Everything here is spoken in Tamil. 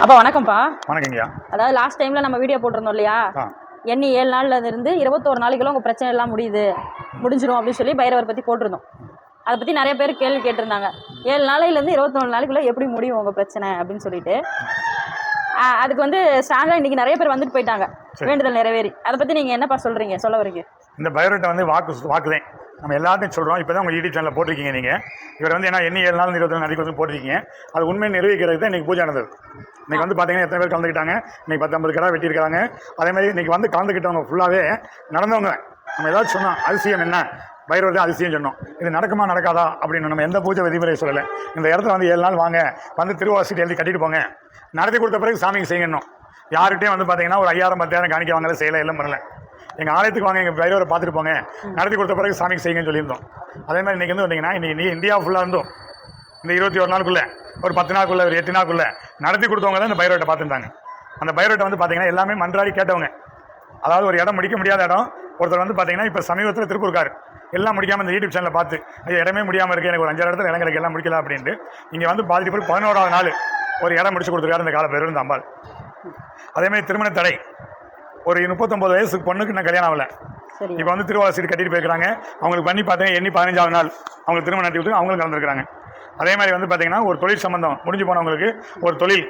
அப்பா வணக்கம்ப்பா. வணக்கங்கய்யா. அதாவது லாஸ்ட் டைம்ல நம்ம வீடியோ போட்டிருந்தோம் இல்லையா, எண்ணி 7 நாள்ல இருந்து 21 நாளைக்குள்ள உங்க பிரச்சனை எல்லாம் முடிஞ்சிடும் அப்படின்னு சொல்லி பைரவர் பத்தி போட்டிருந்தோம். அதை பத்தி நிறைய பேர் கேள்வி கேட்டிருந்தாங்க. 7 நாளையிலேருந்து 21 நாளைக்குள்ள எப்படி முடியும் உங்க பிரச்சனை அப்படின்னு சொல்லிட்டு. அதுக்கு வந்து ஸ்ட்ராங்கா இன்னைக்கு நிறைய பேர் வந்துட்டு போயிட்டாங்க, வேண்டுதல் நிறைவேறி. அதை பத்தி நீங்க என்னப்பா சொல்றீங்க, சொல்ல வரீங்க? இந்த பைரவர்கிட்ட வந்து வாக்குதேன் நம்ம எல்லாத்தையும் சொல்கிறோம். இப்போ தான் உங்கள் யூடியூப் சேனலில் போட்டிருக்கீங்க நீங்கள். இவர் வந்து என்ன எண்ணி 7 நாள் 21 நாளைக்கு வந்து போட்டிருக்கீங்க. அது உண்மையை நிரூபிக்கிறது தான் இன்றைக்கி பூஜை நடந்தது. இன்றைக்கி வந்து பார்த்தீங்கன்னா எத்தனை பேர் கலந்துக்கிட்டாங்க. இன்றைக்கி 10-50 கடை வெட்டியிருக்காங்க. அதேமாதிரி இன்றைக்கி வந்து கலந்துக்கிட்டவங்க ஃபுல்லாகவே நடந்தவங்க. நம்ம ஏதாவது சொன்னோம், அதிசயம் என்ன, பைரவர் தான் அதிசயம் சொன்னோம். இது நடக்குமா நடக்காதா அப்படின்னு நம்ம எந்த பூஜை விதிமுறை சொல்லலை. இந்த இடத்துல வந்து 7 நாள் வாங்க, வந்து திருவாசிட்டு எழுதி கட்டிட்டு போங்க, நடத்தி கொடுத்த பிறகு சாமிக்கு செய்யணும். யார்கிட்டையும் வந்து பார்த்தீங்கன்னா ஒரு 5000 10,000 காணிக்க வாங்கல, செய்யலை, எல்லாம் பண்ணல. எங்கள் ஆலயத்துக்கு வாங்க, எங்கள் பைரவரை பார்த்துட்டு போங்க, நடத்தி கொடுத்த பிறகு சாமிக்கு செய்யுங்கன்னு சொல்லியிருந்தோம். அதே மாதிரி இன்றைக்கி வந்து வந்தீங்கன்னா இன்றைக்கி இந்தியா ஃபுல்லாக இருந்தோம். இந்த 21 நாளுக்குள்ளே, ஒரு 10 நாளுக்குள்ளே, ஒரு 8 நாளுக்குள்ளே நடத்தி கொடுத்தவங்க தான் இந்த பைரவர்கிட்ட பார்த்துருந்தாங்க. அந்த பைரவர்கிட்ட வந்து பார்த்தீங்கன்னா எல்லாமே மன்றாடி கேட்டவங்க. அதாவது ஒரு இடம் முடிக்க முடியாத இடம். ஒருத்தர் வந்து பார்த்தீங்கன்னா இப்போ சமீபத்தில் திருப்பூர்கார் எல்லாம் முடிக்காமல் இந்த யூடியூப் சேனலில் பார்த்து இடமே முடியாமல் இருக்குது, எனக்கு ஒரு 5 இடத்துல இடங்களுக்கு எல்லாம் முடிக்கலாம் அப்படின்ட்டு இங்கே வந்து பாதிட்டு போய் 11ஆவது நாள் ஒரு இடம் முடிச்சு கொடுத்துருக்காரு இந்த கால பைரவர், இந்த அம்பாள். அதேமாதிரி திருமண தடை, ஒரு 39 வயசுக்கு பொண்ணுக்கு நான் கல்யாணம் ஆகலை. இப்போ வந்து திருவாரூர் சீட்டு கட்டிட்டு போயிருக்காங்க. அவங்களுக்கு பண்ணி பார்த்தீங்கன்னா எண்ணி 15ஆவது நாள் அவங்களுக்கு திருமணம் நடத்தி விட்டு அவங்களும் கலந்துருக்காங்க. அதே மாதிரி வந்து பார்த்தீங்கன்னா ஒரு தொழில் சம்பந்தம் முடிஞ்சு போனவங்களுக்கு ஒரு தொழில்